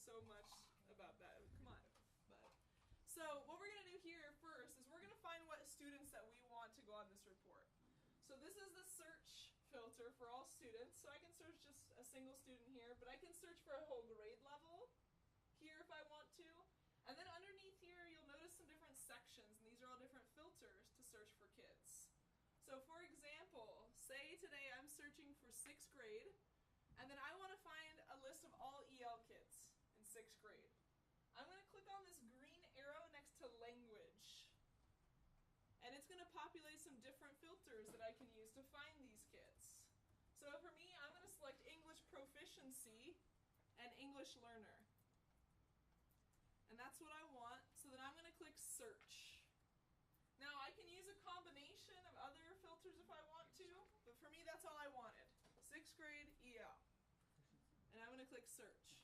so much about that. Come on. So what we're going to do here first is we're going to find what students that we want to go on this report. So this is the search filter for all students. So I can search just a single student here, but I can search for a whole grade level here if I want to. And then underneath here, you'll notice some different sections, and these are all different filters to search for kids. So for example, say today I'm searching for 6th grade, and then I want to find a list of all EL kids in 6th grade. I'm going to click on this green arrow next to language. And it's going to populate some different filters that I can use to find these kids. So for me, I'm going to select English Proficiency and English Learner. And that's what I want. So then I'm going to click Search. Now I can use a combination of other filters if I want to, but for me that's all I wanted. 6th grade EL. And I'm going to click Search.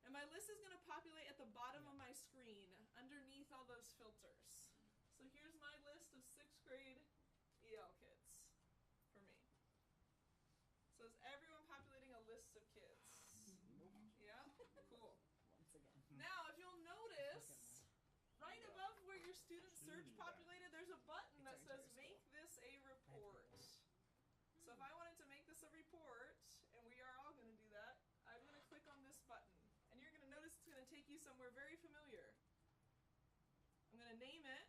And my list is going to populate at the bottom of my screen, underneath all those filters. So here's my list of 6th grade EL kids for me. So is everyone populating a list of kids? Yeah? Cool. Now, if you'll notice, right above where your student search populated, there's a button that says make this a report. So if I wanted to make this a report, and we are all going to do that, I'm going to click on this button. And you're going to notice it's going to take you somewhere very familiar. I'm going to name it.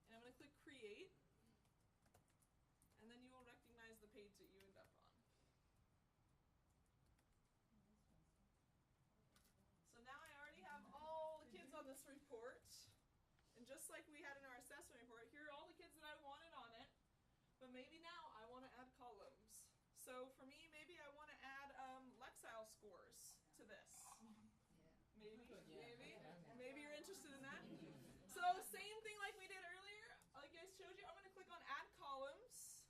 And I'm going to click Create. And then you will recognize the page that you end up on. So now I already have all the kids on this report. And just like we had in our assessment report, here are all the kids that I wanted on it. But maybe now I want to add columns. So for me, maybe I want to add Lexile scores to this. Maybe you're interested in that. So same thing like we did earlier, like I showed you, I'm going to click on Add Columns.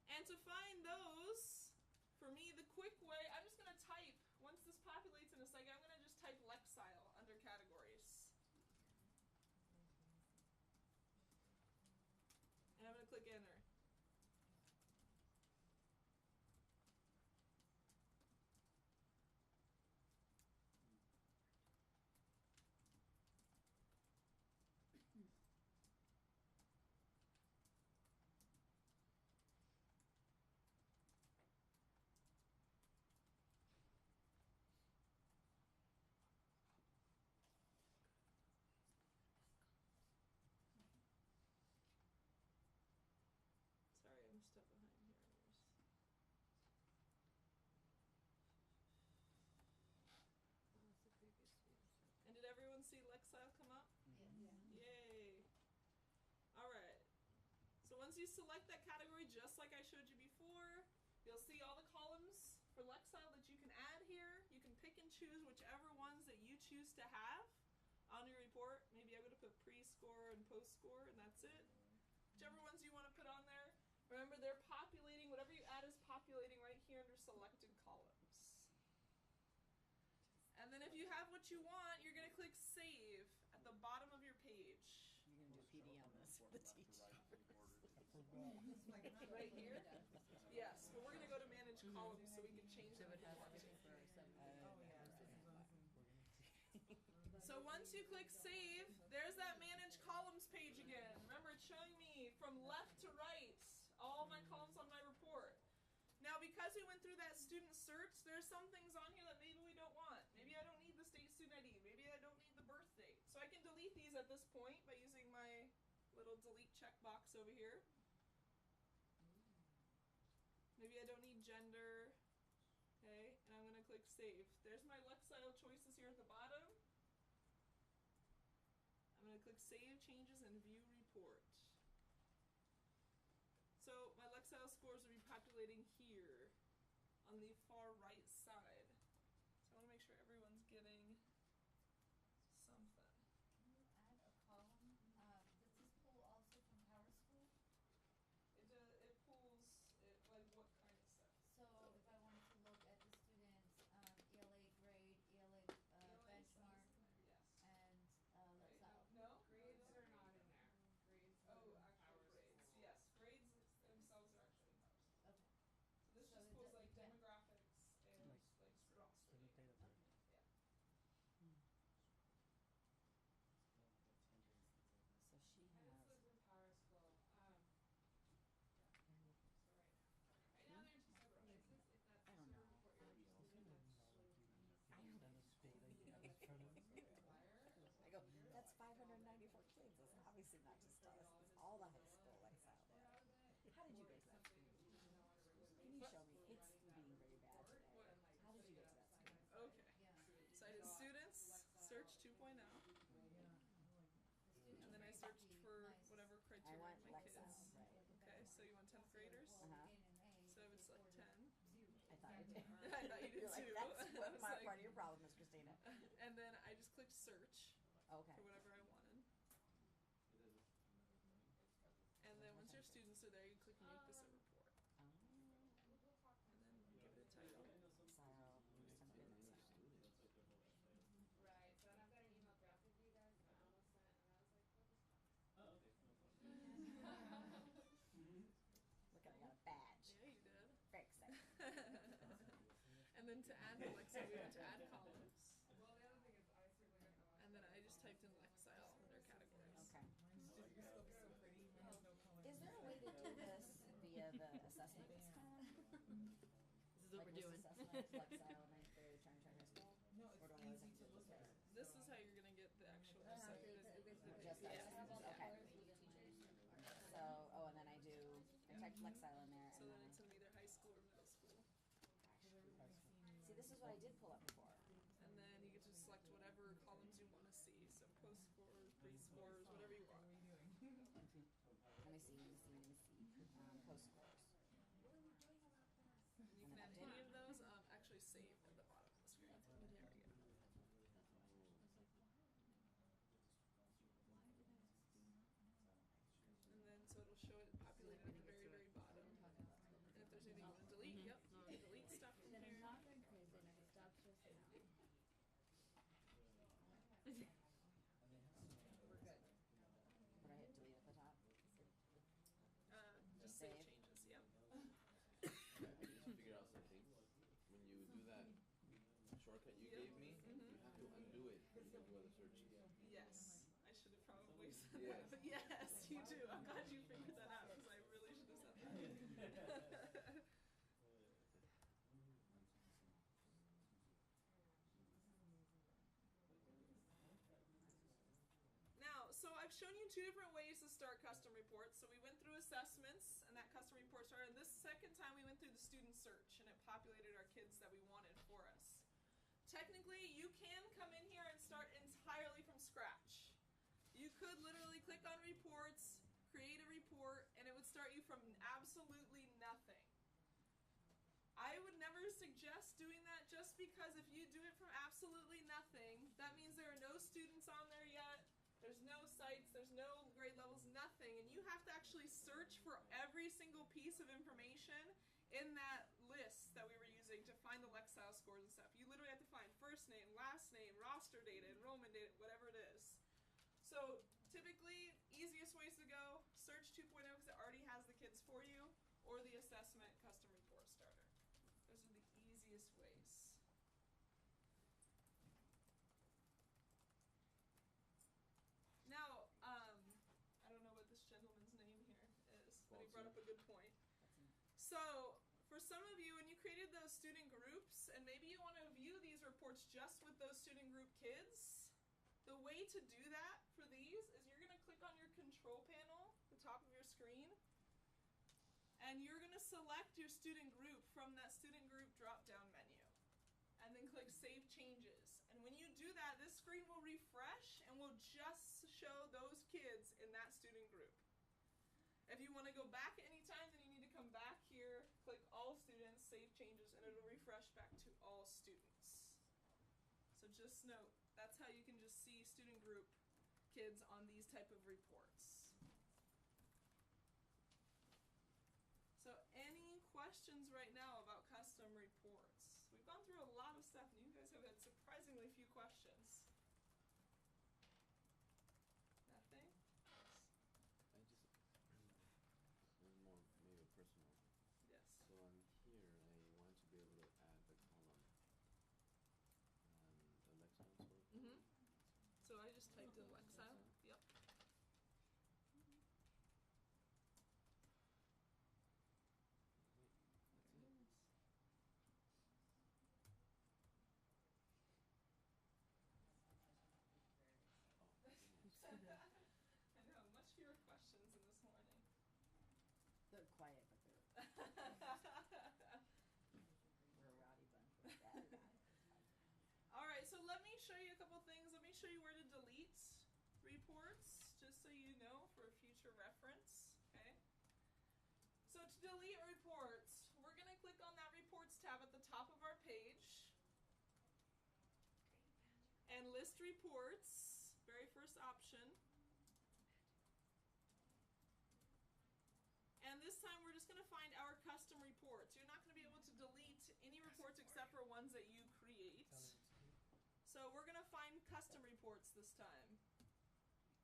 And to find those, for me, the quick way, I'm just going to type, once this populates in a second, I'm going to just type Lexile under categories. And I'm going to click Enter. Sorry, I'm stuck behind here. And did everyone see Lexile come up? Yeah. Yay. Alright. So once you select that category, just like I showed you before, you'll see all the columns for Lexile that you can add here. You can pick and choose whichever ones that you choose to have on your report. Maybe I'm going to put pre-score and post-score, and that's it. Whichever ones you want to put on there. Remember, they're populating, whatever you add is populating right here under selected columns. And then if you have what you want, you're going to click Save at the bottom of your page. You're going to do PD on this for the teacher. Right here? Yes, but we're going to go to Manage Columns so we can change them. So once you click Save, there's that Manage Columns page again. Remember, it's showing me from left to right all my columns on my report. Now, because we went through that student search, there's some things on here that maybe we don't want. Maybe I don't need the state student ID. Maybe I don't need the birth date. So I can delete these at this point by using my little delete checkbox over here. Maybe I don't need gender. Okay, and I'm going to click Save. There's my Lexile choices here at the bottom. I'm going to click Save Changes and View Report. So my Lexile scores will be populating here on the far right side. So I want to make sure everyone's getting something. Can you add a column? Does this pull also from PowerSchool? It pulls it, like what kind of stuff? So if I wanted to look at the students' ELA grade, ELA benchmark, Yes. and Lexile. No? Grade searched for whatever I criteria want my Lexile, kids. right. Okay, so you want 10th graders? Uh-huh. So I would select 10. I thought you did. I thought you did You're like, too. that's I what was my, like- part of your problem is, Christina. And then I just clicked search Okay. for whatever I wanted. And then once your students are there, you click make this a report. Oh. And then give it a title. Lexile, just send it in Lexile. Right, so and I've got an email drafted to you guys that I almost sent, and I was like, what is Look, I got a badge. Yeah, you did. Very excited. And then to add the Lexile, we went to add columns. Well, the other thing is I certainly don't know. And then I just typed in Lexile under categories. Okay. Your stuff is so pretty. Mine has no color. Is there a way to do this via the assessments column? This is what Like we're doing. this assessment, Lexile, ninth grade, trying to high school? No, Or do I it's always easy have to look at. This is how you're gonna get the actual Just yeah. okay. So, oh, and then I typed Lexile in there, So and then then it's in either high school or middle school. see, this is what I did pull up before. And then you get to select whatever columns you want to see. So post scores, pre-scores, whatever you What want. are we doing? Let me see. Post scores. And you can add any of those. Actually save at the bottom of the screen. There we go. And then so it'll show it populated at the very, very bottom. And if there's anything you want to delete, yep, you can delete stuff from Then here. I'm not going crazy and I stopped just now. We're good. Would I hit delete at the top? Just save Save. changes, yeah. I just figured out something. When you do that shortcut you gave me, you have to undo it when you do other searches. Yes, I should have probably said Yes. that, but yes, you do. I'm glad you figured that out because I really should have said that. Now, so I've shown you two different ways to start custom reports. So we went through assessments and that custom report started. And this second time we went through the student search and it populated our kids that we wanted for us. Technically, you can come in here and start entirely from scratch. You could literally click on reports, create a report, and it would start you from absolutely nothing. I would never suggest doing that just because if you do it from absolutely nothing, that means there are no students on there yet. There's no sites, there's no grade levels, nothing. And you have to actually search for every single piece of information in that list that we were using to find the Lexile scores and stuff. You literally have to find first name, last name, roster data, enrollment data, whatever it is. So typically, easiest ways to go, search 2.0 because it already has the kids for you, or the assessment custom report starter. Those are the easiest ways. Now, I don't know what this gentleman's name here is, but he brought up a good point. So, for some of you, when you created those student groups, and maybe you want to view these reports just with those student group kids, the way to do that for these is you're going to click on your control panel, the top of your screen, and you're going to select your student group from that student group drop-down menu. And then click Save Changes. And when you do that, this screen will refresh and will just show those kids in that student group. If you want to go back at any time, then you need to come back here, click All Students, Save Changes, and it'll refresh back to all students. So just note, that's how you can just see student group kids on these type of reports. So any questions right now about custom reports? We've gone through a lot of stuff and you guys have had surprisingly few questions. Nothing? I just more maybe personal. Yes. So on here, I want to be able to add the column, the Lexile score. Mm-hmm. So I just typed in Lexile. Yep. I know, much fewer questions in this morning. They're quiet, but we're a rowdy bunch. We're bad about it. All right, so let me show you a couple things. Let me show you where to delete reports, just so you know for future reference, okay? So to delete reports, we're going to click on that reports tab at the top of our page and list reports, very first option. And this time we're just going to find our custom reports. You're not going to be able to delete any reports except for ones that you create. So we're going to find custom reports this time.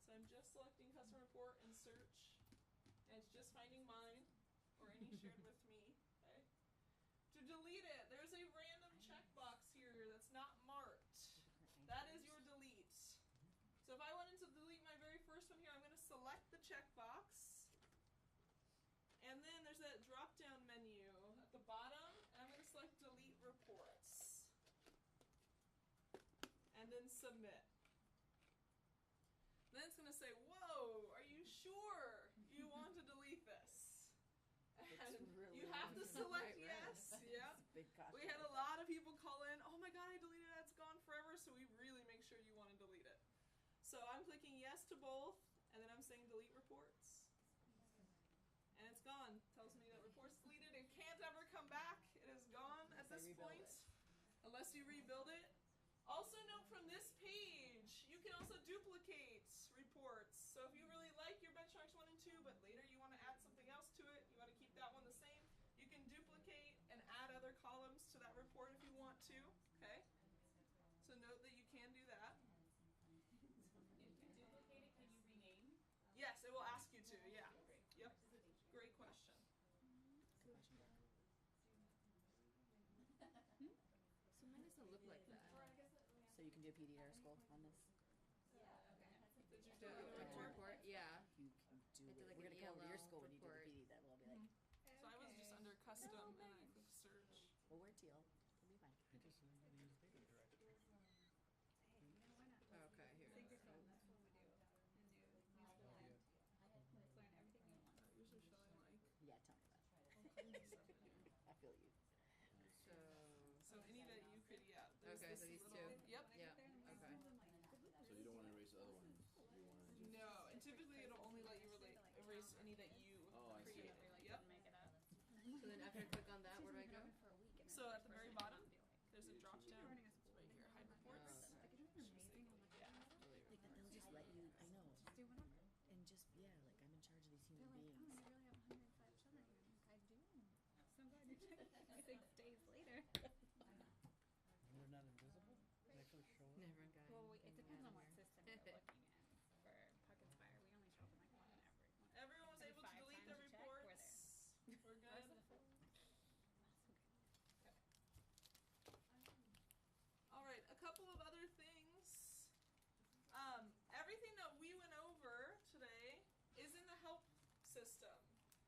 So I'm just selecting custom report and search. And it's just finding mine or any shared with me. Okay. To delete it, there's a random checkbox here that's not marked. That is your delete. So if I wanted to delete my very first one here, I'm going to select the checkbox. And then there's that drop-down menu at the bottom, and I'm going to select delete reports. And then submit. Then it's going to say, whoa, are you sure you want to delete this? And really you have to select yes. Yep. We had a lot of people call in, oh my god, I deleted it, it's gone forever, so we really make sure you want to delete it. So I'm clicking yes to both, and then I'm saying delete reports. And it's gone. Tells me that report's deleted and can't ever come back. It is gone at this point, unless you rebuild it. Also note from this page, you can also duplicate reports. So if you really like your benchmarks 1 and 2, but later you want to add something else to it, you want to keep that one the same, you can duplicate and add other columns to that report if you want to. Okay? So note that you can do that. If you duplicate it, can you rename? Yes, it will ask you to. Yeah. Yep. Great question. So mine doesn't look like that. So you can do a PD article on this? Did you Do delete the a report? report? Yeah. You can do I did it. like We're an going to come over to your ELL school when you do the report. PD. That will be like, So I was just under custom and I click search. well, we're teal. We'll be fine. Okay, here. Save your phone, that's what we do. And do use the land. Let's learn everything you want. Usually showing like. Yeah, tell me about it. I feel you. So any that you could, yeah. There's Okay, this so these little, two? Yep. Yeah, okay. So you don't want to erase the other ones. You want to just. No, and typically it'll only let you erase any that you Oh, I see. created. Yep. So then after I click on that, where do I go? So at the very bottom, there's a drop down. It's right here, hide reports. Like, they'll just let you, I know. Do whatever. And just, yeah, like I'm in charge of these human They're like, beings. oh, you really have 105 children here. I'm like, I do. So glad you're checking. 6 days later. And they're not invisible? They actually show up? Never got Well, it depends on what here. system you're looking at. For Puck Inspire, we only show up in like 1 in every one. Everyone was able to 5 delete times their you check, we're reports. We're good. All right, a couple of other things. Everything that we went over today is in the help system.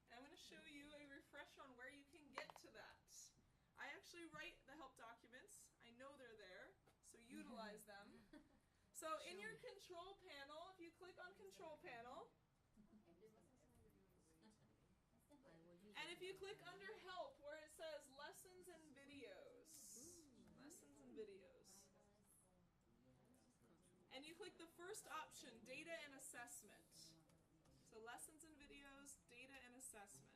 And I'm going to show you a refresh on where you can get to that. I actually write the help documents. I know they're there, so utilize them. So in your control panel, if you click on control panel, and if you click under help where it says lessons and videos, lessons and videos, and you click the first option, data and assessment. So lessons and videos, data and assessment.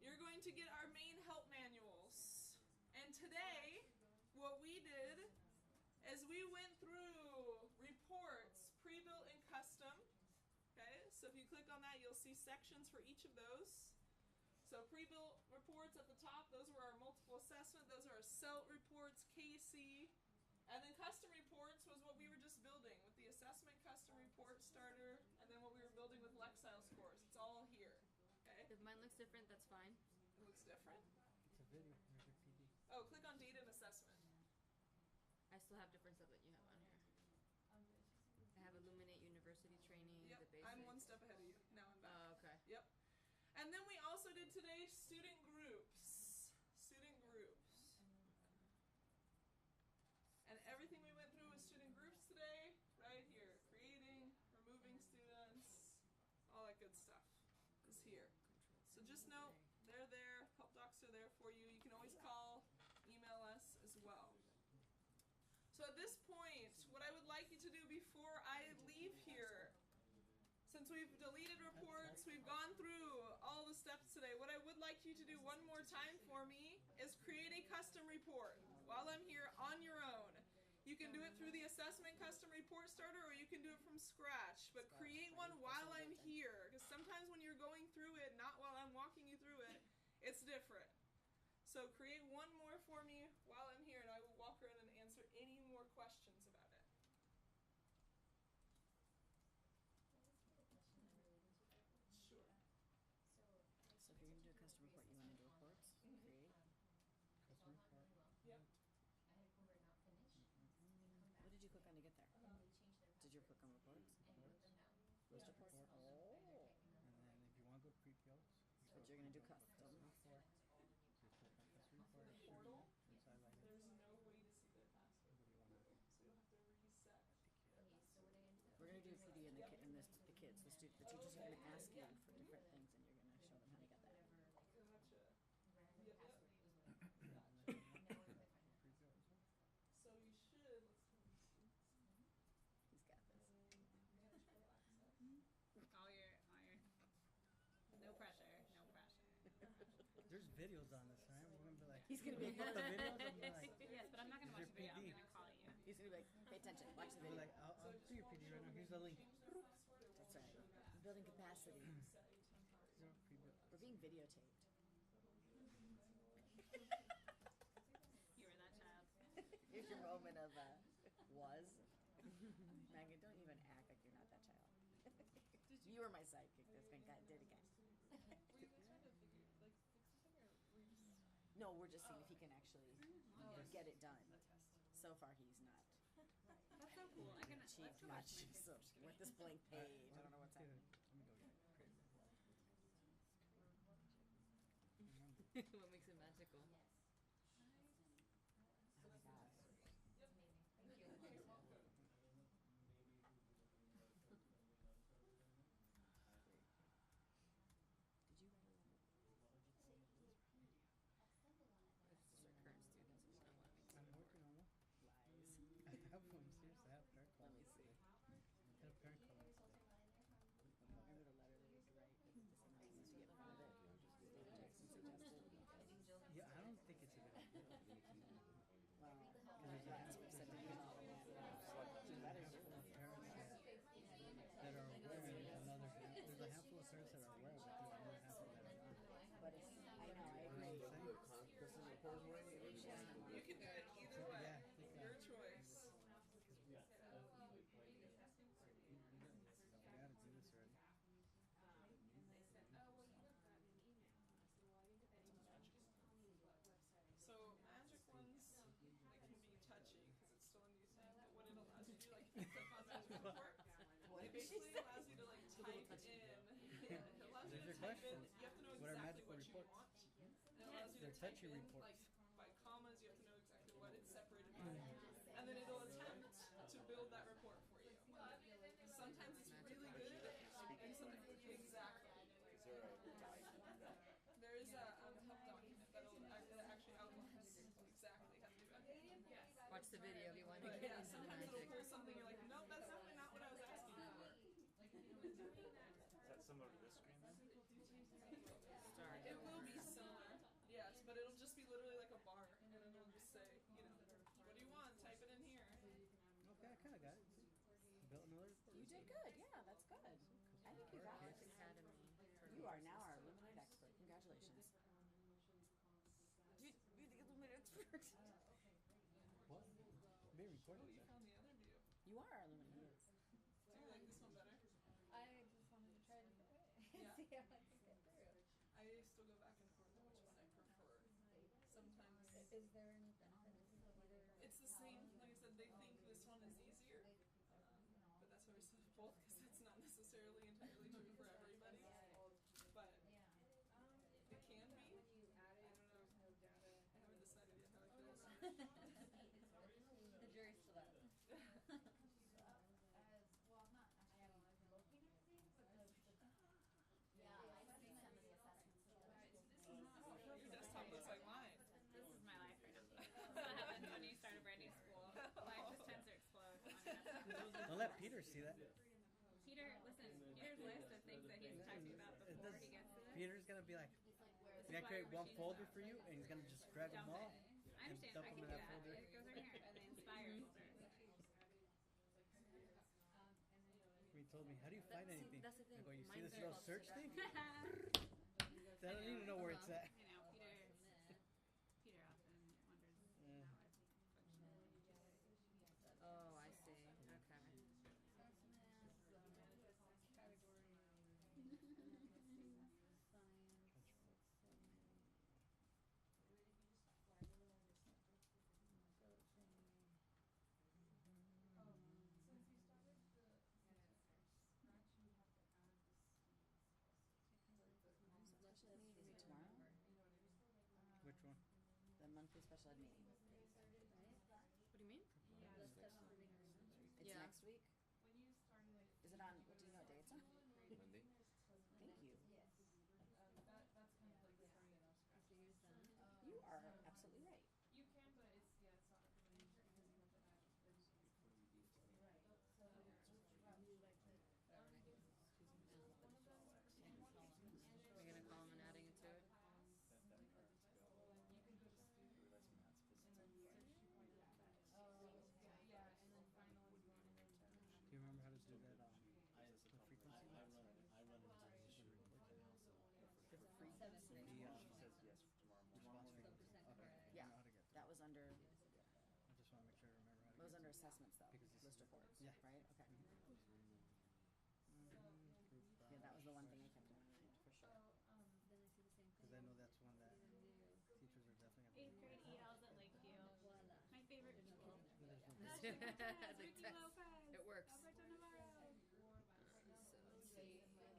You're going to get our main help manuals. And today, what we did is we went through reports, pre-built and custom. Okay, so if you click on that, you'll see sections for each of those. So pre-built reports at the top, those were our multiple assessment. Those are our CELT reports, KC. And then custom reports was what we were just building with the assessment custom report starter, and then what we were building with Lexile scores. It's all here. Okay? If mine looks different, that's fine. It looks different. It's a video. There's your PD. Oh, click on data and assessment. I still have different stuff that you have on here. I have Illuminate University training, Yep, the basics. I'm one step ahead of you. Now I'm back. Oh, okay. Yep. And then we also did today student groups. Student groups. And everything we went through with student groups today, right here. Creating, removing students, all that good stuff is here. So just note, they're there. Help docs are there for you. You can always call, email us as well. So at this point, what I would like you to do before I Since we've deleted reports, we've gone through all the steps today. What I would like you to do one more time for me is create a custom report while I'm here on your own. You can do it through the assessment custom report starter, or you can do it from scratch. But create one while I'm here, because sometimes when you're going through it, not while I'm walking you through it, it's different. So create one more for me while I'm here, and I will walk around and answer any more questions about it. Sure. So if you're going to do a custom report, you want to do reports, create. Custom report. Yep. What did you click on to get there? Did you click on reports? List report? Oh. And then if you want to go to pre-fields, But you're going to do custom. report. So you click on custom report. The portal, Inside like there's no way to see their password, what do you want to do? so you'll have to reset. We're going to do a PD and the kids, the kids, the students. The teachers are going to ask you for different things, and you're going to show them how to get that. Gotcha. Yep, yep. Pre-fields. So you should, let's see. He's got this. No pressure, no pressure. There's videos on this, right? We're gonna be like, He's gonna be look at the videos and be like, Yes, but I'm not gonna Is watch the your video. I'm PD? gonna call you. He's going to be like, pay attention, watch the we're video. like, I'll do your PD right now. Here's the link. That's right. Building capacity. Zero pre-build. We're being videotaped. You were that child. Here's your moment of was. Megan, don't even act like you're not that child. You were my sidekick. This guy did again. Were you guys trying to figure, like, fix something, or were you just... No, we're just seeing if he can actually get it done. So far, he's not That's so cool. I can. Let's achieved go watch much. my So with this blank page, I don't know what's Dude, happening. let me go get it. Great. What makes it magical? Oh my God. Did you write a letter? This is our current students. It's not what makes I'm working on one. Lies. I have one. Seriously, I have parent Let me comments see. today. I had a parent comment today. I wrote a letter that was right. It's just a nice to get rid of it. Jackson suggested. Yeah, I don't think it's a good idea. Well, because that's what said to me all the way. There's a handful of parents that are aware, and another there's a handful of parents that are aware, but there's another handful that are not. But it's, I know, I agree. Do the custom reports already, or just You can do it either way. Yeah, I think, Your choice. we gotta do this already. So magic ones, it can be touchy because it's still a new thing. But what it allows you to do, like, if you click on magic report, it basically allows you to like type in. It allows you to There's your type in. question. You have to know What are exactly magical what you reports? want. And it allows you to They're type touchy in reports. like by commas. You have to know exactly what it's separated by, and then it'll attempt to build that report for you. Sometimes it's really good, and sometimes exactly. is there a guide to do that? There is a help document that actually outlines exactly how to do it. Watch the video if you want to But get yeah, into the sometimes it'll magic. pull something you're like, nope, that's definitely not what I was asking for. Is that similar to this screen then? Sorry. It will be similar, yes, but it'll just be literally like a bar, and it'll just say, you know, what do you want? Type it in here. Okay, I kind of got it. See? Built another report. You did good. Yeah, that's good. I think you got it. Academy. You are now our Illuminate expert. Congratulations. You're the Illuminate expert. What? Being recorded. Oh, you there. found the other view. You are our Illuminate. Do you like this one better? I just wanted to try it a different way. Yeah. See how I can get through. I still go back and forth on which one I prefer. Sometimes Is there any benefit to either? it's the same. Like I said, they think this one is easier, but that's why we said both, because it's not necessarily entirely true for everybody. But it can be. When you added, there was no data. I haven't decided yet how I feel about it. The jury's still out. Well, I'm not actually looking at these, but yeah, I've seen some of the assessments. Your desktop looks like mine. This is my life right now. This is what happens when you start a brand new school. Life just tends to explode on your desktop. Don't let Peter see that. Peter, listen, Peter's list of things that he's talking about It before does- he gets to this. Peter's gonna be like, It's like where he's gonna create one folder for you, and he's gonna just drag them Dump all. it. I understand. dump I them can in do that that. folder. It goes right here. And the inspire folder. He told me, how do you find anything? That's the thing. I go, you see Mine's this very little close to search that. thing? I don't even know where it's at. I know. Peter often wonders Yeah. how it functions. Oh, I see. Okay. Special ed meeting, is it tomorrow? Which one? The monthly special ed meeting. What do you mean? It's Yeah. next week? Is it on, what do you know what day it's on? Monday. Thank you. You are absolutely right. You can, but it's not recommended because you have to add We're gonna call him and adding it to it. Do you remember how to do that? The frequency? The frequency? Response frequency. Okay. Yeah, I know how to get that was under, I just wanna make sure I remember how to it was get under to it. assessments though, Because this list is- reports, yeah. right? Okay. Group, Yeah, that was the one thing I kept in my mind, for sure. Cause I know that's one that teachers are definitely gonna. 8th grade ELs at Lakeview. My favorite people. There's no That's best. Ricky Lopez. It works. Alberto So Navarro. let's see.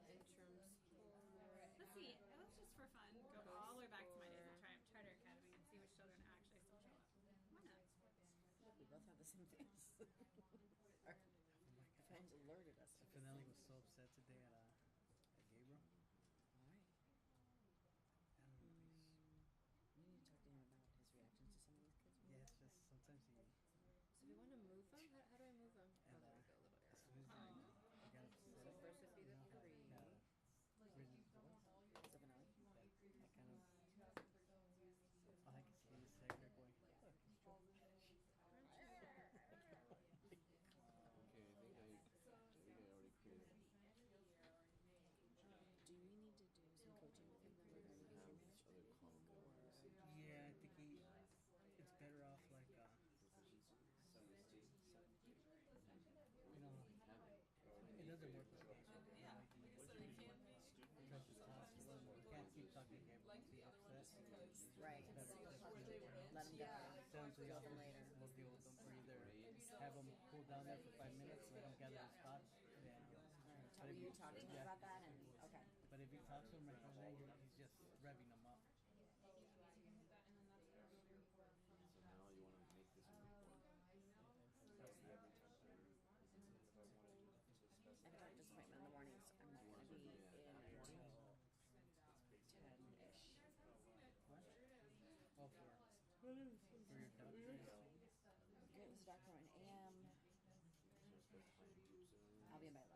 Interim school. Let's see. Let's just for fun go all the way back to my days at Charter Academy and see which children actually still show up. Why not? Look, we both have the same things. Our friends alerted us. Finelli was so upset today at Gabriel. Alright. I don't know. We need to talk to him about his reactions to some of these kids. Yeah, it's just sometimes he. So we want to move them? How do I move them? Oh, And, there we go. A little as arrow. soon as he got upset. So first would be the 3. Reason for what? Definitely. I kind of. All I can see is Hector going. Look, he's trouble. Okay, I think I already created. Do we need to do some coaching with him then regarding his Have image? this other column Or, Yeah, I think it's better off like you know, it doesn't work with Gabriel. Yeah, like I said, it can't be Because it's possible. You can't keep talking to Gabriel. like the other one just because right. they can see like where they went. Let him go. Yeah. Send them to the Deal with them office. later. We'll deal with them for either have them cool down there for 5 minutes, let them gather his thoughts, and then So will you talk to him about that and, okay. But if you talk to him right now, then he's just revving them up. So now you want to make this a report. I have a doctor's appointment in the morning, so I'm not gonna be in until 10-ish. What? Oh, for your doctor. Okay, it was a doctor at 1 a.m. I'll be in by 11.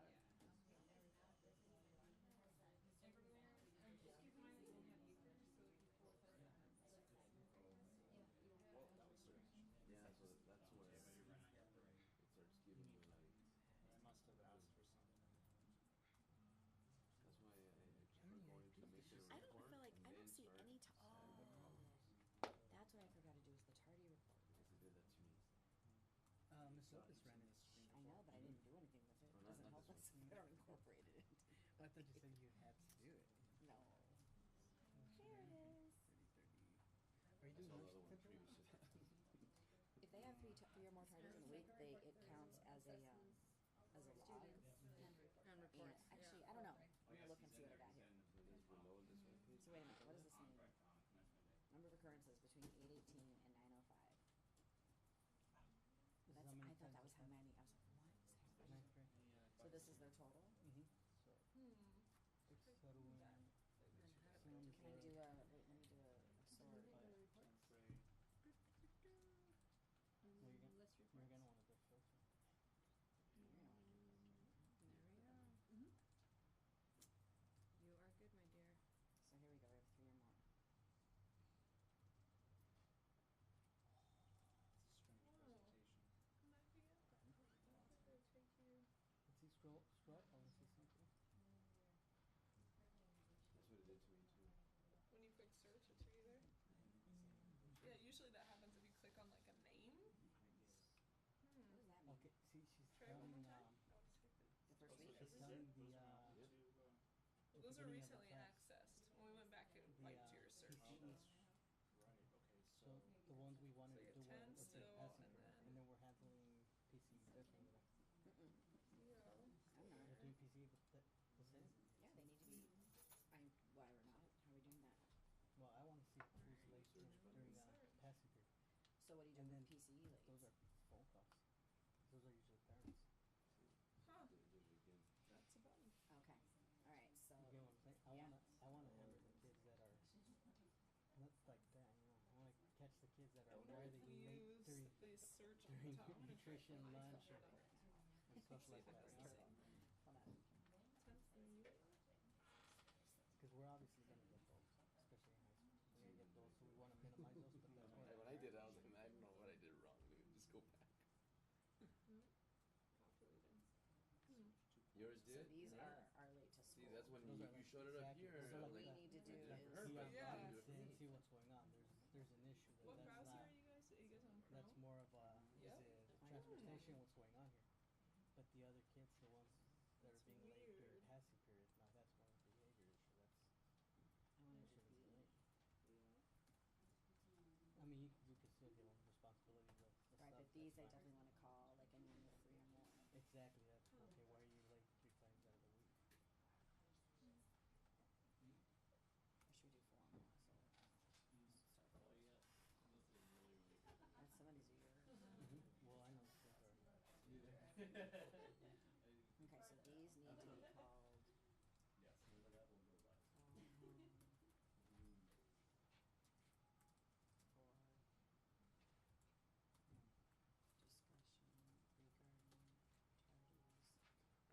Yeah, so that's where it starts giving you like. I must have asked for something. That's why we're going to make it a I don't report. feel like, and I don't then see start any, adding the columns. that's what I forgot to do, is the tardy report. Because it did that to me. Miss Lopez ran in the screen. I know, but I didn't do anything with it. Oh, It not doesn't help this us one. if we don't incorporate it. I thought you said you had to do it. No. There it is. 30. Are you I saw doing the other one lunch today? previous to that. If they have three or more tardies in a week, it counts as a log. And And reports. actually, I don't know. I'm gonna look and see what I got here. So it is below this one page. So wait a minute, what does this mean? Number of occurrences between 8:18 and 9:05. This is That's, how many I thought that times was how many. I was like, what is happening? 9-3. So this is their total? Mm-hmm. So, exceruan. Can I do a, wait, let me do a sort. You're gonna want to go filter. There we go. There we go. those are beginning of the recently class. accessed. When we went back and The wiped your search. PCE. Right, okay, So the ones we wanted So to you do have were 10 let's say still, passing and period, then- and then we're handling PCE differently. Mm-mm. Zero. I'm not. We're doing PCE the same. Yeah, they need to be. Why we're not? How are we doing that? Well, I want to see who's late during passing period. So what do you do And with then PCE late? those are phone calls. Those are usually parents. Huh. There's your kid. That's a button. Okay. All right. So. You get what I'm saying? I wanna handle the kids that are not like that, you know. I wanna catch the kids that I are wonder where if they we late use during the search on during top. nutrition, lunch, or and stuff See like if it that. does You the know? same. Hold on. Because we're obviously gonna get those, especially in high school. We're gonna get those, so we wanna minimize those. But that's Hey, where when I did it, I was like, I don't know what I did wrong. Let me just go back. Populating. Yours So did? these Yeah. are late to school. See, that's when Those you, are you like showed it up exactly- here. those are What like we that. need to do I did it is. perfect. See on Yeah. bodies Do it for and me. see what's going on. There's an issue What that's browser not. are you guys? Are you guys on Chrome? That's more of a Yep. is it transportation? What's going on here? But the other kids, the ones that That's are being late during weird. passing period, now that's more of a behavior issue. That's I want to issue do that's B. late. I mean, you can still give them responsibility, but the Right, stuff, but these I that's fine. definitely want to call like anyone with 3 or more. Exactly. That's okay. Why are you late 3 times out of the week? Or should we do 4 now? So start 4. And some of these are yours. Well, I know the kids are. Okay, so these need to be called. For discussion regarding tardies.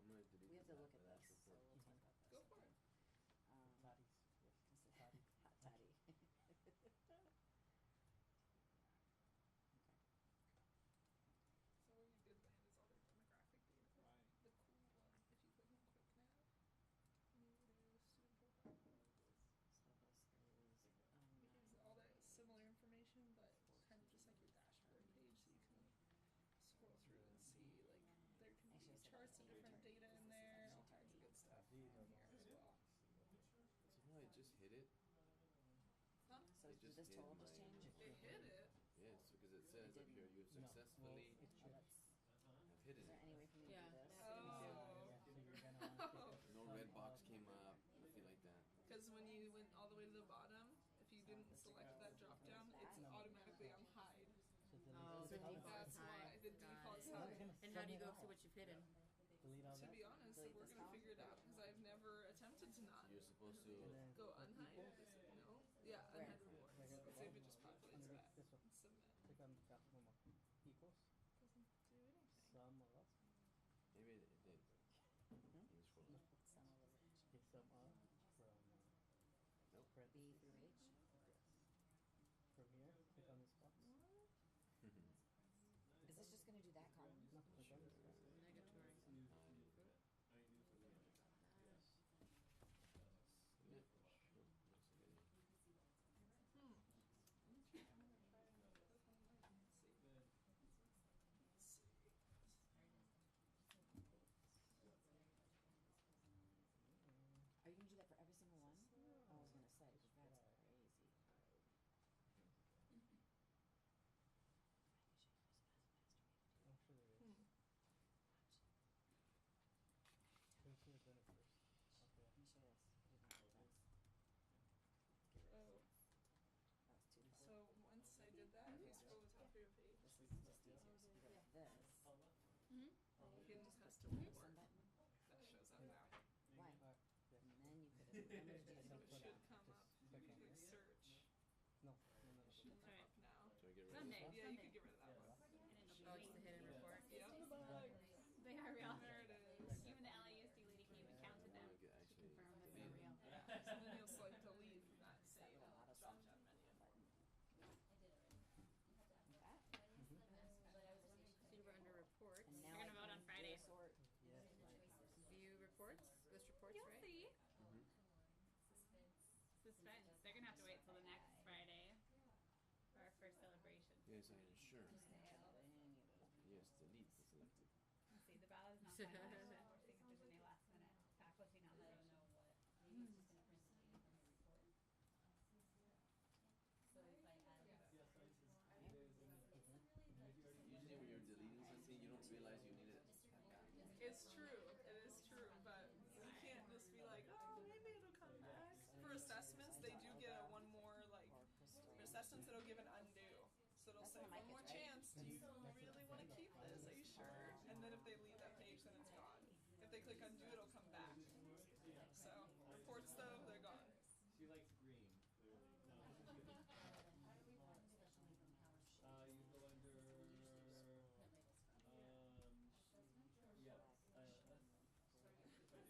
I'm gonna delete We have to that- look at that this, so report. we'll talk about this. Go for okay? it. Toddies. Yes. This is Toddy. hot toddy. Okay. So where you did land is all their demographic data. Right. The cool one, if you click on quick nav, and you go to student profile. So this is It's all that similar information, but kind of just like your dashboard page, so you can scroll through and see like there can Actually, be I said charts and different data in there, all kinds of good stuff in These are here as well. Somehow I just hit it. Huh? So It did just this hit total my- just change? It hit it. Yes, because it says up didn't. here you No, successfully well, it Oh, should. that's. have hidden Is there it. any way for me to Yeah. do this? Oh. Yeah, so you're gonna want to pick No some red box of- came up, nothing like that. Because when you went all the way to the bottom, if you didn't select that drop down, it's No. automatically on hide. So delete Oh, this so color. default That's why hide. the Got default's it. hide. And how do you Sum go it see all. what you've hidden? Delete all To that. be honest, Delete we're this gonna column? figure it out because I've never attempted to not You're supposed to. And then go put unhide. equals. Is it no? Yeah, Where? unhide rewards. Right here at the Let's see if it bottom. just populates Underneath that. this one. And submit. Click on that one more. Equals. Doesn't do anything. Sum of. Maybe it did. Hmm? Let me scroll up. Some of the Okay, sum of from Nope. B parentheses. through H. Yes. From here, click on this box. Is this just gonna do that column? No, click on this box. Negatory. Submit. Sure. Looks good. Hmm. Okay, I'm gonna try and click on that and see. Let's see. Are you gonna do that for every single one? I was gonna say, 'cause that's crazy. I'm sure there is. Hmm. We should have done it first. Okay. Let me show this. I didn't know that. Oh, That was too far. so once I did that, if you scroll to the top of your page, This is just easier. So you go like this. Mm-hmm. hidden custom Send report button. that shows up now. Why? Yeah. And then you could have, I'm gonna do So this. it should come Just up. click You on click this. search. No, no, no, It no. should come Alright. up now. Do I get rid of Sunday. this? Yeah, you could get rid of that one. Oh, it's the hidden report. Yep. They are real. There it is. Even the LAUSD lady came and counted them Now I get to actually confirm that delete they're it. real. So then you'll select delete from that That same little auto drop sum down menu. button. Like that. So you were under reports. And You're now I gonna vote on can Friday. dual sort. Yes, View reports, list reports, You'll right? see. Mhm. Suspense. They're gonna have to wait till the next Friday for our first celebration. Yes, I ensure. Any of those. Yes, delete the selected. Let's see, the ballot is not finalized. We're seeing if there's any last minute faculty nominations. is true. It is true, but we can't just be like, oh, maybe it'll come back. For assessments, they do get a one more like for assessments. It'll give an undo, so it'll That's say one of my one more kids, right? chance. Do you really want to keep this? Are you sure? And then if they leave that page, then it's gone. If they click undo, it'll come back. So reports though, they're gone. She likes green, clearly. No. You go under, yeah, Their address. It should still be there. Yeah, it should be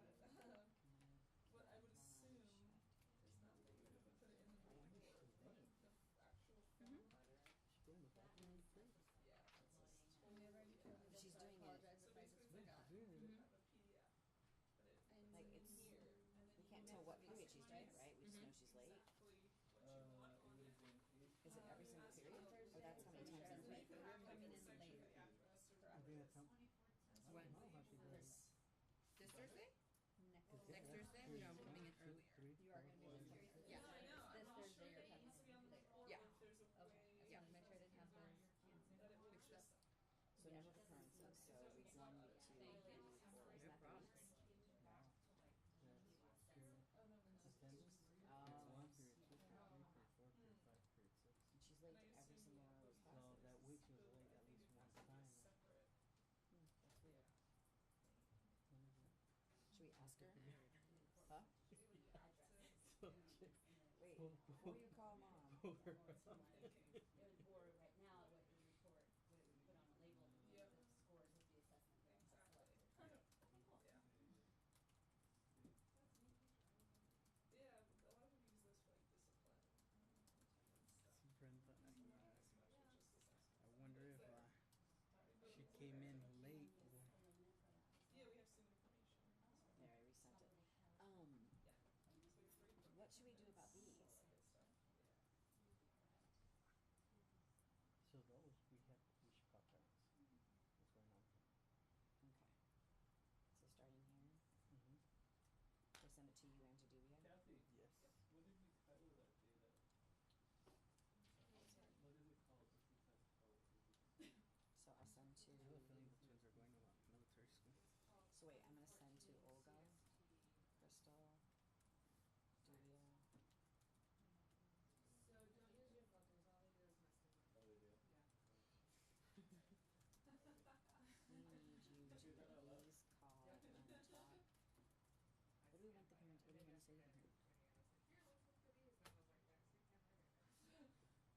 in your like on the student profile. I need to tell But you. what I would assume is not that you would put it in the report, but the actual form letter. She's doing the bathroom thing. Yeah, it's just totally. She's doing it. So basically, it's like She's doing it. have a PDF, but it's Like in it's, here, and then we you can't make tell what the period she's doing it, customize right? We just know she's late. exactly what you want it on would it. have been eight. Is it every single period? Or that's how many times in a So week? you can have like a section for the address or I think that's how. When? I don't know how she does it. This Thursday? Next Is it Next like Thursday? three, No, I'm coming in two, earlier. three, You are four, gonna be five, this six? Yeah. I know. This I'm not Thursday sure you're that it needs to be on the report. Yeah. If there's a Okay, I just way wanna make sure I didn't have those. that it would Fixed just. So number of occurrences, so week 1, week 2, week 3, week 4, is that the weeks? Wow. That's period. Attendance? Oh. Period 1, period 2, period 3, period 4, period 5, period 6. And she's late to every single one of those So classes. that week she was late at least one time. Separate. That's weird. When is it? Should we ask her? Huh? So she- Wait, Oh, before you call mom. oh, Or right now, what your report, what it would put on a label, Yep. the scores of the assessment grades. Exactly. Yeah. Yeah, a lot of people use this for like discipline and attendance stuff. Superintendent. It's just assessment. I wonder if she came in late. Yeah, we have student information. There, I resent it. Yeah. So your grade book What should we do about these? all that good stuff. Yeah. So those we should call parents. What's going on? Okay. So starting here, Mm-hmm. I send it to you and to Dubia. Kathy, Yes. what did we title that data? What is it called? What's the test called? So I'll send to. I have a feeling the twins are going to military school. So wait, I'm gonna send to Olga, Crystal, Dubia. So don't use your filters, all they do is mess them up. Oh, they do? Yeah. We need you to please call and talk. What do we want the parents? What do you want to say to the parents? Here, let's look for these.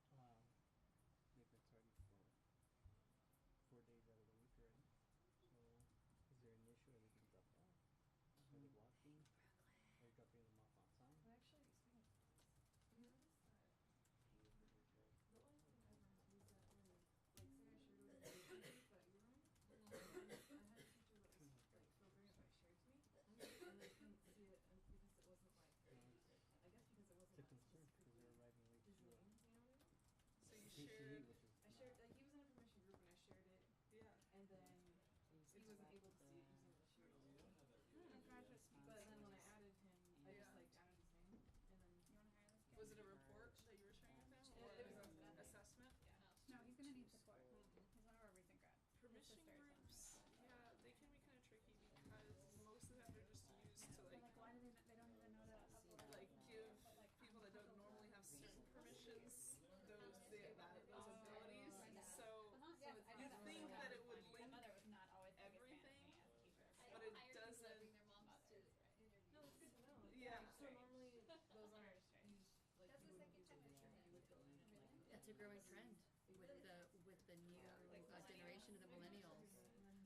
And I was like, Lex, we can't find anything. They've been starting for 4 days out of the week already. So, is there an issue? Everything dropped off? Are they walking? Are you dropping them off outside? Well, actually, speaking of things, you notice that the only thing I learned is that when, like, say I shared with you, but you were in, I had a teacher that was, like, filtering what shared to me, and I couldn't see it because it wasn't, like, I guess because it wasn't, It's a like, concern because specifically they're arriving late his to name, you know what I mean? So you PCE, shared. which is I shared, like, he was in a permission group and I shared it, Yeah. and then Please he wasn't expect able to see it the using the shared. We don't have that. But then when I added him, I just, Yeah. like, added his name, and then. You wanna hire this guy? Was it a report that you were sharing with them, or It was an assessment? No, he's gonna need support. He's one of our recent grads. His Permission sister is on groups, yeah, they can be kind of tricky because most of them are just used to But like like, why do they don't even know to upload? like give people that don't normally have certain permissions those abilities. So Yes, I know you'd that think was that it funny. would My link mother was not always the biggest fan of everything, me as a teacher. but it doesn't. No, it's good to know. Yeah. So normally those aren't Very strange. used, like, That's you the wouldn't second use time it, it's you would go in and like. That's a growing trend with the new generation of the millennials.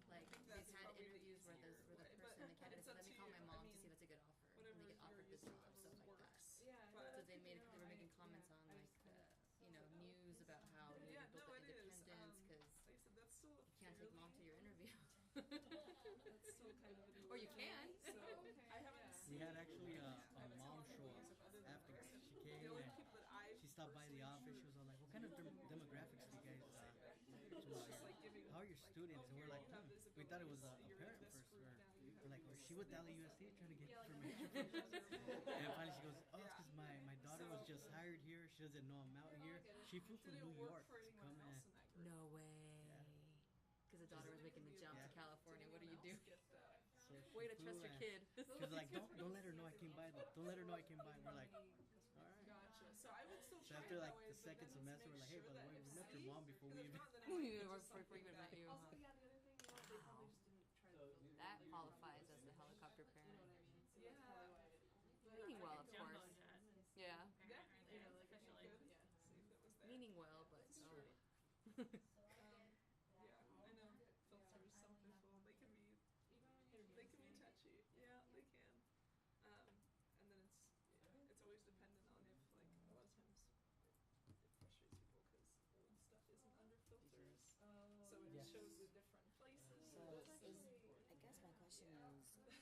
Like That's they've had probably the interviews where the easier way, person, but the candidate it's said, up "Let me to call you. my I mom to mean, see if that's a good offer." And whatever they get offered you're this used to, job, stuff like that. works. Yeah, But So they made they were making comments on like you know news about how That's still kind of a new Or you way. can. So I haven't Yeah. We seen. had actually I a haven't seen mom a lot of show videos up of other than after. that. She The came only and people that I've she stopped by the personally office. She was all like, "What kind of demographics do you guys It's just like giving, how are your like, students?" oh, And we're here like, you have we thought it was visibilities, a you're in parent this first. group now, you have We're like, was these she with Dali things. USD trying to get Yeah, like information a- from us? And finally she goes, "Oh, it's Yeah. because my daughter was just hired here. She doesn't know I'm out here. She flew Did from it New work York for to anyone come else in." in that group? No way. Because the daughter was making the jump to Yeah. California. What do Did you do? anyone else get that? So she Way to flew trust your and kid. She was like, don't let her know I came by though. Don't let her know I came by. And we're like, all right. Gotcha. So I would still So try after it that like way, the but second then let's semester, we're make like, hey, sure by the that way, if we met your C- mom before we because if even. not, then it We might be didn't just work before we something even that- met you. Also, Huh? yeah, the other thing, they probably just didn't try the filter. That qualifies as the helicopter You know parent. what I mean? So Yeah. that's probably why I didn't. Meaning well, of Jumbo course. jet. Yeah. Yeah, You know, like, Officially. yeah. see if it was there. Meaning well, but That's no. true. Yeah, I know filters. Some people they can be touchy. Yeah, they can. And then it's always dependent on if like a lot of times it frustrates people because old stuff isn't under filters, so it Yes. shows the different places. So I guess my question is Yeah.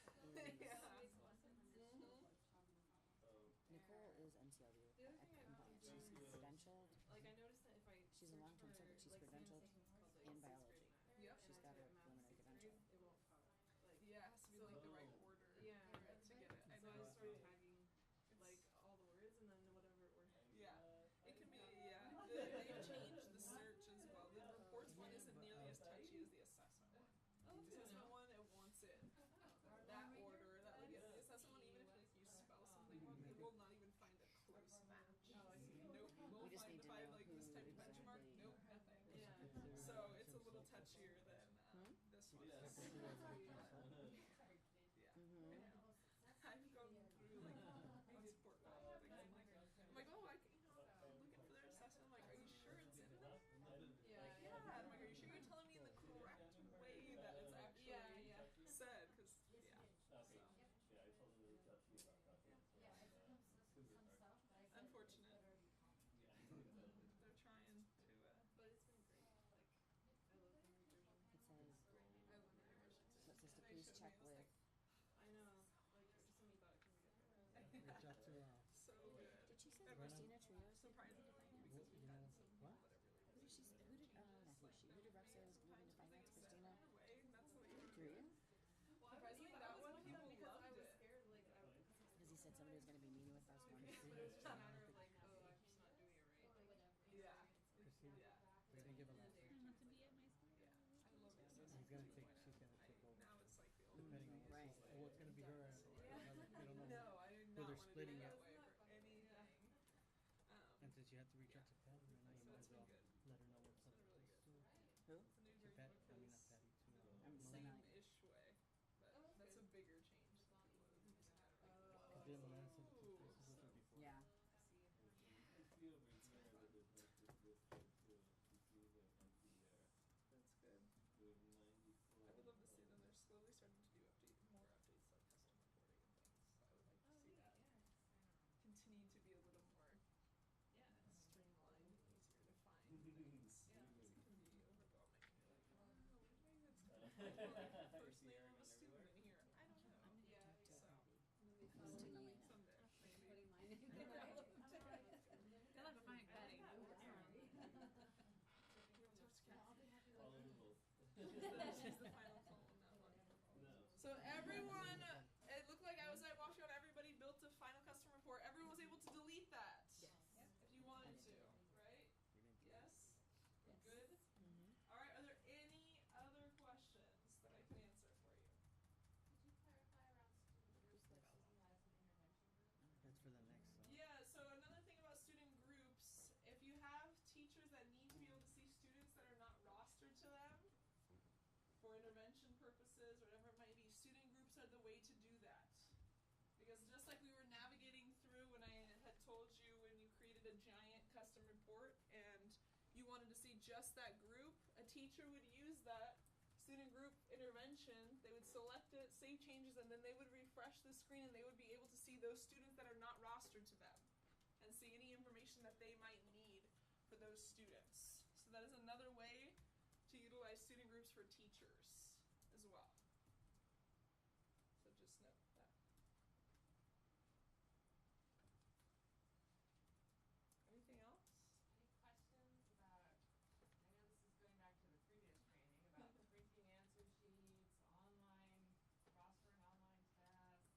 Nicole is NCLU The other thing I compliant. noticed She's is- credentialed. Like, I noticed that if I She's in search long-term for, care, but she's like, credentialed same things called, in like, biology. sixth grade Yep. math, She's and got I her type math preliminary sixth credential. grade, it won't pop. Like, Yeah, it has to be like the right order Yeah. for it to get it. I so I know. just started tagging, like, all the words and then whatever word. Yeah, it can be. Yeah, they've changed the search as well. The reports one isn't nearly as touchy as the assessment one. Oh, The assessment one, it wants it that order. That like the assessment one, even if like you spell something wrong, it will not even find a close match. Oh, I see. Nope. We'll We just find need to find know like who this type of benchmark. exactly- Nope, nothing. Yeah. So it's a little touchier than this one. Yeah. is. Mm-hmm. Yeah, I know. I've gone through like on support call things. I'm like, oh, I'm looking for their assessment. I'm like, are you sure it's in there? Yeah. Yeah. I'm like, are you sure you're telling me in the correct way that it's actually Yeah. said? Because yeah. Okay. Yeah, I told him to talk to you about talking. Unfortunate. Yeah. They're trying to. But it's been great. Like, I love memory version. It says, I love memory version. so it says to They please showed check me, I was with. I know. Like, just when you thought it couldn't get better. Reach out to So good. Did she say And Christina Trios? surprisingly, Finance? because we've had some people What? that are really Who did she? Who did not who she? Who did Rox say was moving to finance? Christina? in a way, and that's like Korea? surprisingly that one people loved I was it. scared, like, I was. Because he said somebody was going to be meeting with us once. But it was just a matter of, like, oh, I'm just not doing it right. Yeah. Christina. Yeah. They're gonna give a lot. I want to be at my school. Yeah. I love it. She's gonna take over. Now it's like the old Depending on Right. well, it's gonna be her. They don't know. No, I do But not they're want to do splitting it that it. way for anything. And since you have to reach out to Patty, right now, you So might it's as well been good. let her know what's up. It's been really good. Who? It's a new To group Pat, because I mean not Patty, to I'm Melina. same-ish way, but that's a bigger change than what was using that. Cause didn't Melina say the two places with her before? Yeah. I see over here the difference is this kid too. You see the NCR That's good. with 94. I would love to see them. They're slowly starting to do more updates like custom reporting and things. So I would like to see that continue to be a little more streamlined and easier to find things. Yeah, 'cause it can be overwhelming. You're like, oh, maybe it's the first name of a student in here. I don't know. Yeah. Talk to So Patty. someday, To Melina. maybe. Putting mine in there. They'll have to find Betty. You don't talk to Kathy. Follow the rules. She's the final call on that one. No. So everyone, it looked like I was at walked around. Everybody built a final custom report. Everyone was able to delete that. Yes. If you wanted to, right? You didn't do Yes. Yes. Good. Mm-hmm. All right. Are there any other questions that I can answer for you? Could you clarify around student groups that Susie has an intervention group? That's for the next. Yeah. So another thing about student groups, if you have teachers that need to be able to see students that are not rostered to them for intervention purposes or whatever it might be, student groups are the way to do that. Because just like we were navigating through when I had told you when you created a giant custom report and you wanted to see just that group, a teacher would use that student group intervention, they would select it, save changes, and then they would refresh the screen and they would be able to see those students that are not rostered to them and see any information that they might need for those students. So that is another way to utilize student groups for teachers as well. So just note that. Anything else? Any questions about, I know this is going back to the previous training, about printing answer sheets, online, roster and online tests,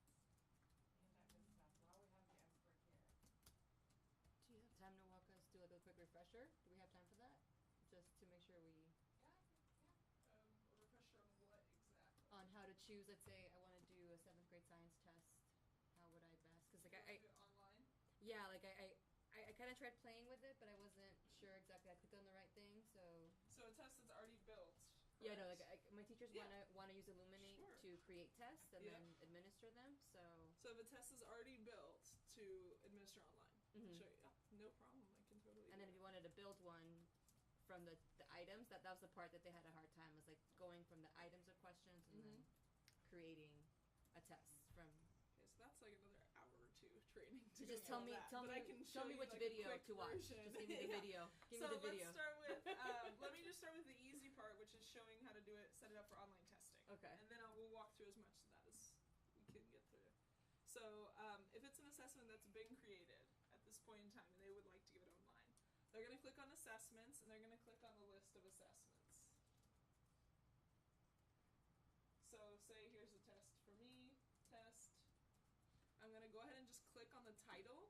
any of that good stuff, while we have the expert here. Do you have time to walk us through like a quick refresher? Do we have time for that? Just to make sure we Yeah, yeah. A refresher on what exactly? on how to choose. Let's say I want to do a 7th grade science test. How would I best? Because like Do it online? yeah, like I kind of tried playing with it, but I wasn't sure exactly. I clicked on the right thing, so. So a test that's already built. Yeah, no, correct? like my teachers Yeah. wanna use Illuminate Sure. to create tests and Yeah. then administer them. So. So if a test is already built to administer online, Mhm. show you. Yeah, no problem. I can totally. And then if you wanted to build one from the items, that was the part that they had a hard time, was like going from the items of questions and then creating a test from. Okay, so that's like another hour or two training to Just do tell all me that. tell But me I can tell show me you, which like, a video quick to watch. version. Just give me the Yeah. video. Give So me the video. let's start with. Let me just start with the easy part, which is showing how to do it, set it up for online testing. Okay. And then we'll walk through as much of that as we can get through. So if it's an assessment that's been created at this point in time and they would like to give it online, they're going to click on assessments and they're going to click on the list of assessments. So say here's a test for me, test. I'm going to go ahead and just click on the title.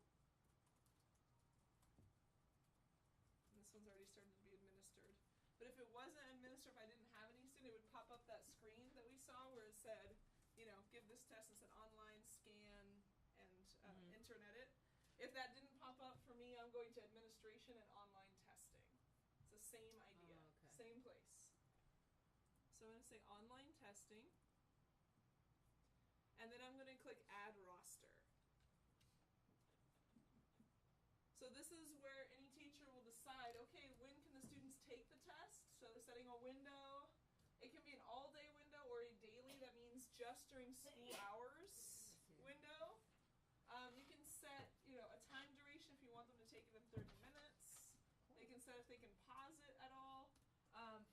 And this one's already started to be administered. But if it wasn't administered, if I didn't have any student, it would pop up that screen that we saw where it said, you know, give this test and said online, scan, and enter and edit. If that didn't pop up for me, I'm going to administration and online testing. It's the same idea, okay. same place. So I'm going to say online testing. And then I'm going to click add roster. So this is where any teacher will decide, okay, when can the students take the test? So they're setting a window. It can be an all-day window or a daily. That means just during school hours window. You can set, you know, a time duration if you want them to take it in 30 minutes. They can set if they can pause it at all.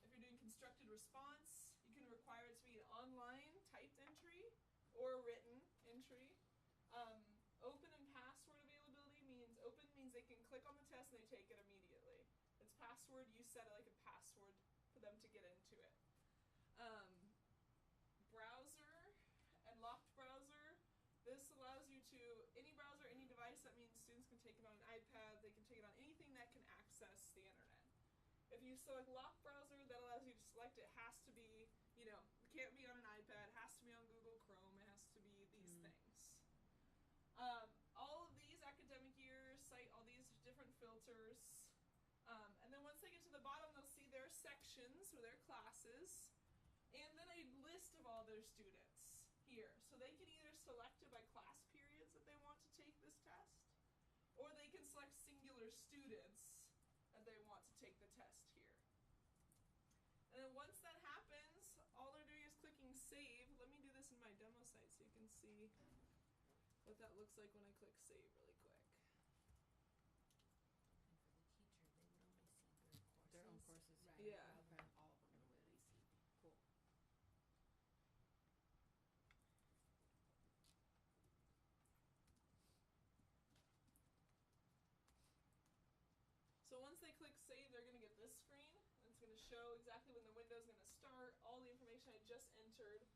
If you're doing constructed response, you can require it to be an online typed entry or a written entry. Open and password availability means open means they can click on the test and they take it immediately. It's password, you set it like a password for them to get into it. Browser and locked browser. This allows you to, any browser, any device, that means students can take it on an iPad, they can take it on anything that can access the internet. If you select locked browser, that allows you to select it has to be, you know, it can't be on an iPad, it has to be on Google Chrome, it has to be these things. All of these academic years cite all these different filters. And then once they get to the bottom, they'll see their sections or their classes, and then a list of all their students here. So they can either select it by class periods that they want to take this test, or they can select singular students that they want to take the test here. And then once that happens, all they're doing is clicking save. Let me do this in my demo site so you can see what that looks like when I click save really quick. And for the teacher, they would only see their courses. Right. Yeah. Okay. All of them the way they see. Cool. So once they click save, they're going to get this screen. And it's going to show exactly when the window is going to start, all the information I just entered.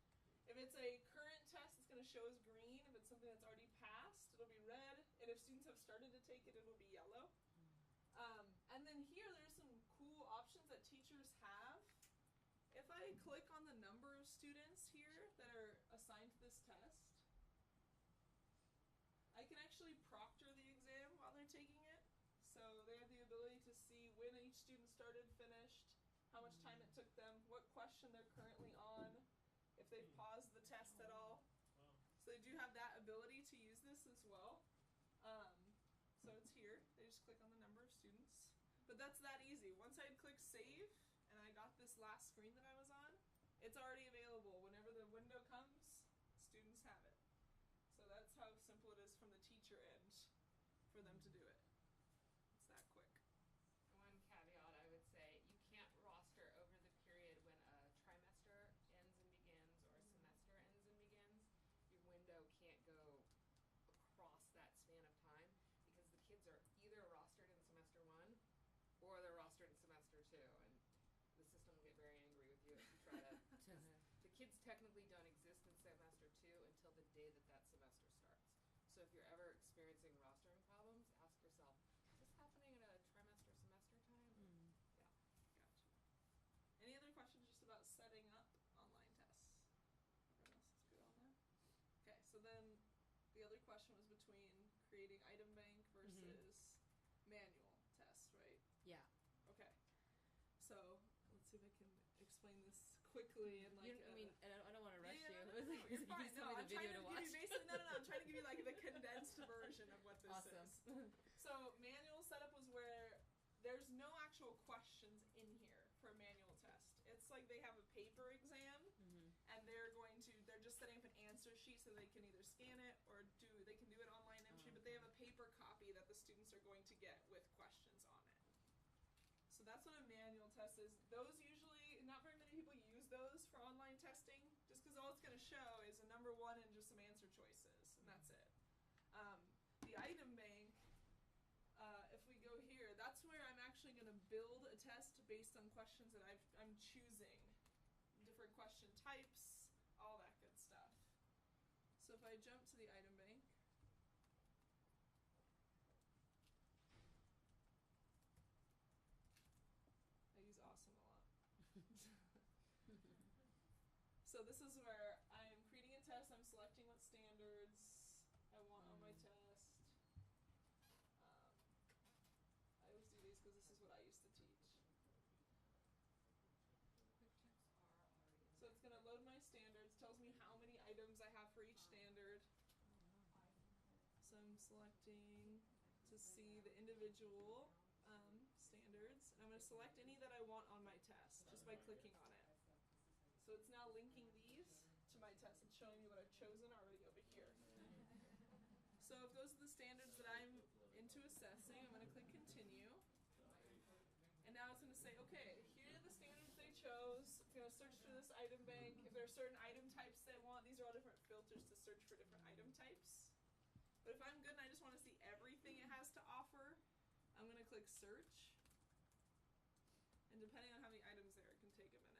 If it's a current test, it's going to show as green. If it's something that's already passed, it'll be red. And if students have started to take it, it'll be yellow. And then here, there's some cool options that teachers have. If I click on the number of students here that are assigned to this test, I can actually proctor the exam while they're taking it. So they have the ability to see when each student started, finished, how much time it took them, what question they're currently on, if they've paused the test at all. So they do have that ability to use this as well. So it's here. They just click on the number of students. But that's that easy. Once I click save and I got this last screen that I was on, it's already available. Whenever the window comes, students have it. So that's how simple it is from the teacher end for them to do it. It's that quick. One caveat I would say, you can't roster over the period when a trimester ends and begins kids technically don't exist in semester 2 until the day that that semester starts. So if you're ever experiencing rostering problems, ask yourself, is this happening at a trimester, semester time? Mm. Yeah. Gotcha. Any other questions just about setting up online tests? Everyone else is good on that? Okay, so then the other question was between creating item bank versus manual tests, right? Yeah. Okay. So let's see if I can explain this quickly and like. I mean, and I don't want to rush you. No, It was like, you're you fine. just No, tell me I'm the trying video to to give watch. you basically no. I'm trying to give you like the condensed version of what this Awesome. is. So manual setup was where there's no actual questions in here for a manual test. It's like they have a paper exam and they're just setting up an answer sheet so they can either scan it or they can do it online entry, but they have a paper copy that the students are going to get with questions on it. So that's what a manual test is. Those usually, not very many people use those for online testing, just because all it's going to show is a number 1 and just some answer choices, and that's it. The item bank, if we go here, that's where I'm actually going to build a test based on questions that I'm choosing. Different question types, all that good stuff. So if I jump to the item bank, I use awesome a lot. So this is where I'm creating a test, I'm selecting what standards I want on my test. I always do these because this is what I used to teach. So it's going to load my standards, tells me how many items I have for each standard. So I'm selecting to see the individual standards, and I'm going to select any that I want on my test just by clicking on it. So it's now linking these to my test and showing me what I've chosen already over here. So if those are the standards that I'm into assessing, I'm going to click continue. And now it's going to say, okay, here are the standards they chose. It's going to search through this item bank. If there are certain item types they want, these are all different filters to search for different item types. But if I'm good and I just want to see everything it has to offer, I'm going to click search. And depending on how many items there, it can take a minute.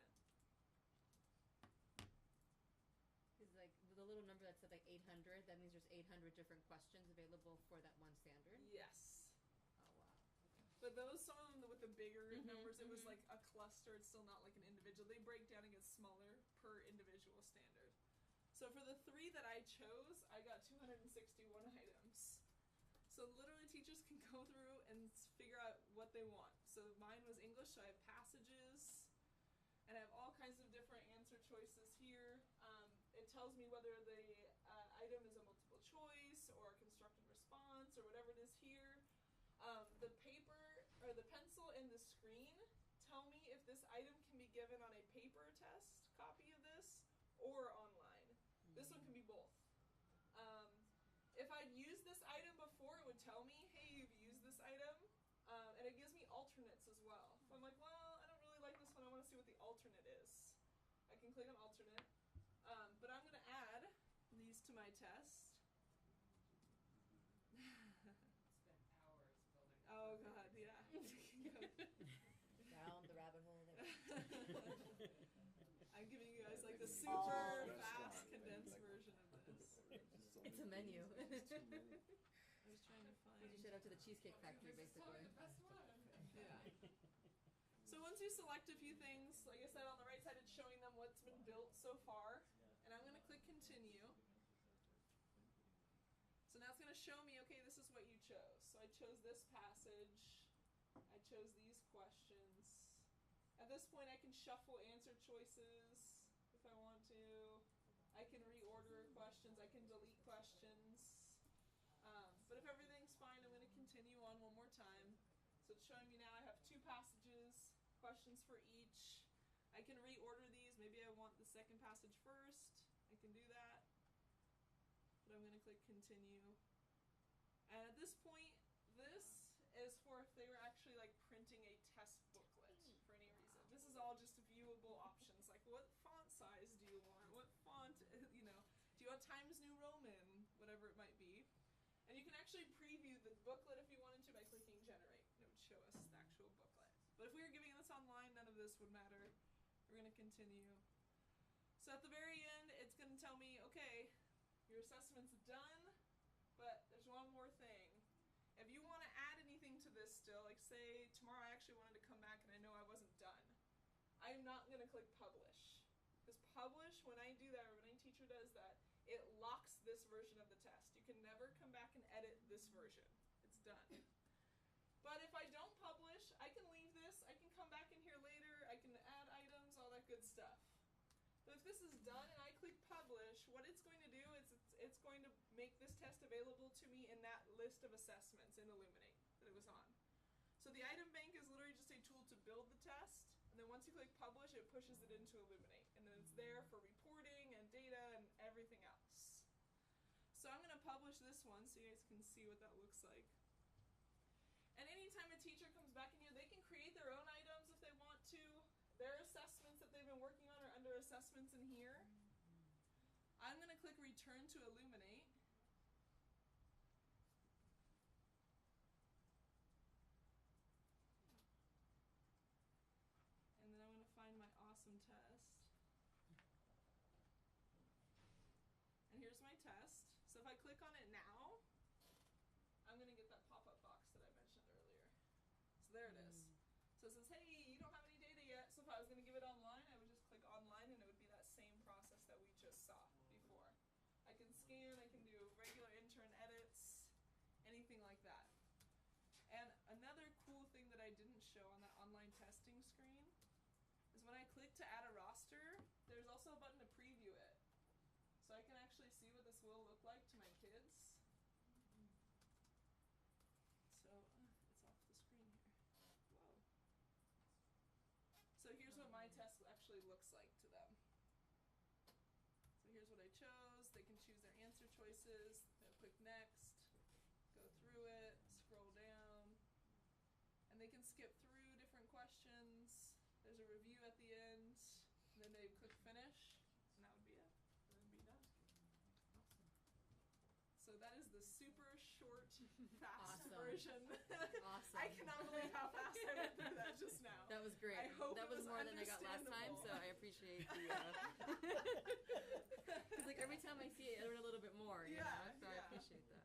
Is like the little number that said like 800, that means there's 800 different questions available for that one standard? Yes. Oh, wow. Okay. But those, some of them with the bigger numbers, it was like a cluster. It's still not like an individual. They break down and get smaller per individual standard. So for the 3 that I chose, I got 261 items. So literally teachers can go through and figure out what they want. So mine was English, so I have passages. And I have all kinds of different answer choices here. It tells me whether the item is a multiple choice or a constructed response or whatever it is here. The paper or the pencil and the screen tell me if this item can be given on a paper test copy of this or online. This one can be both. If I'd used this item before, it would tell me, hey, you've used this item. And it gives me alternates as well. So I'm like, well, I don't really like this one. I want to see what the alternate is. I can click on alternate. But I'm going to add these to my test. Spent hours building. Oh, God, yeah. Down the rabbit hole there. I'm giving you guys like the super fast condensed version of this. It's a menu. I was trying to find. You should up to the Cheesecake Factory, basically. The best one. Yeah. So once you select a few things, like I said, on the right side it's showing them what's been built so far. And I'm going to click continue. So now it's going to show me, okay, this is what you chose. So I chose this passage. I chose these questions. At this point I can shuffle answer choices if I want to. I can reorder questions. I can delete questions. But if everything's fine, I'm going to continue on one more time. So it's showing me now I have 2 passages, questions for each. I can reorder these. Maybe I want the second passage first. I can do that. But I'm going to click continue. And at this point, this is for if they were actually like printing a test booklet for any reason. This is all just viewable options. Like what font size do you want? What font, do you want Times New Roman? Whatever it might be. And you can actually preview the booklet if you wanted to by clicking generate. It would show us the actual booklet. But if we were giving this online, none of this would matter. We're going to continue. So at the very end, it's going to tell me, okay, your assessment's done, but there's one more thing. If you want to add anything to this still, like say tomorrow I actually wanted to come back and I know I wasn't done, I'm not going to click publish. Because publish, when I do that, or when any teacher does that, it locks this version of the test. You can never come back and edit this version. It's done. But if I don't publish, I can leave this, I can come back in here later, I can add items, all that good stuff. But if this is done and I click publish, what it's going to do is it's going to make this test available to me in that list of assessments in Illuminate that it was on. So the item bank is literally just a tool to build the test, and then once you click publish, it pushes it into Illuminate. And then it's there for reporting and data and everything else. So I'm going to publish this one so you guys can see what that looks like. And anytime a teacher comes back in here, they can create their own items if they want to. Their assessments that they've been working on are under assessments in here. I'm going to click return to Illuminate. And then I'm going to find my awesome test. And here's my test. So if I click on it now, I'm going to get that pop-up box that I mentioned earlier. So there it is. So it says, hey, you don't have any data yet. So if I was going to give it online, I would just click online and it would be that same process that we just saw before. I can scan, I can do regular intern edits, anything like that. And another cool thing that I didn't show on that online testing screen is when I click to add a roster, there's also a button to preview it. So I can actually see what this will look like to my kids. So, it's off the screen here. Whoa. So here's what my test actually looks like to them. So here's what I chose. They can choose their answer choices. They'll click next, go through it, scroll down, and they can skip through different questions. There's a review at the end, and then they click finish, and that would be it. And then be done. So that is the super short, fast version. Awesome. I cannot believe how fast I went through that just now. That was great. I hope that it was more than I got last time, so understandable. I appreciate the. It's like every time I see it, I learn a little bit more. You know? So I appreciate that.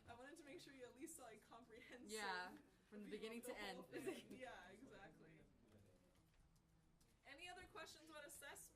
I wanted to make sure you at least saw a comprehensive. Yeah, from the view beginning of to the end. whole thing. Yeah, exactly. Any other questions about assessment?